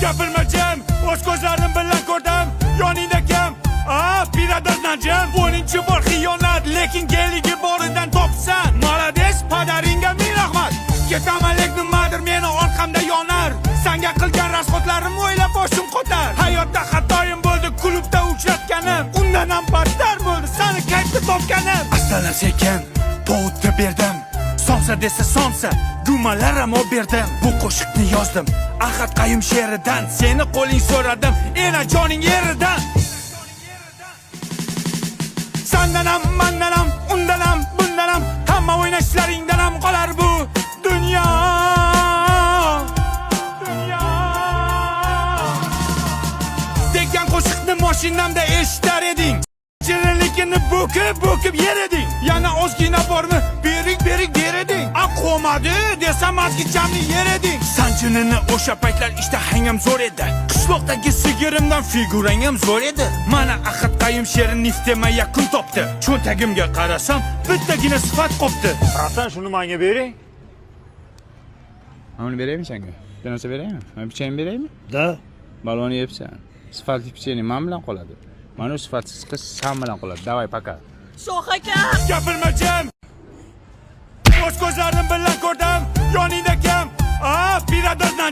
Gapirma jim, o'z ko'zlarim bilan ko'rdim. Yoningda kim? Biradar najim. 10-chi bor xiyonat, lekin geligi boridan topsan. Молодец, padaringga ming rahmat. Ketaman nimadir meni orqamda yonar. Senga qilgan rasxotlarim o'ylab boshim qotar. Hayotda xatoyim bo'ldi, klubda uchratganim. Undan ham battar bo'ldi, seni qaytda topganim. Astalar sekin, povutni berdim. Somsa desa somsa, gumalar ham berdim. Bu qo'shiqni yozdim Ahad Qayum she'ridan. Seni qo'ling so'radim, ena joning yeridan. Sendan ham, mendan ham, undan ham, bundan ham, hamma o'ynashlaringdan ham qolar bu dunyo. Degan qo'shiqni mashinamda eshitar eding. Shirinlikni bo'kib yer eding. Yana ozgina bormi? Berik ber eding. Qo'madi desam azgichamni yer eding. Sanjinini o'sha paytlar ishtahang ham zo'r edi. Qishloqdagi sigirimdan figurang ham zo'r edi. Mana Ahad Qayum she'ri niftema yakun topdi. Cho'ntagimga qarasam, bittagina sifat qopti. Hasan shuni menga bering. Uni beraymi senga? Bir narsa beraymi? Men pichayni beraymi? Da. Balonni yebsan. Sifatli pichayni men bilan qoladi. Mana shu sifatsiz qiz sen bilan qoladi. Davay paka. Shoh aka. Gapirma jim. O'z ko'zlarim bilan ko'rdim. Yoningda kim? Biradar najim.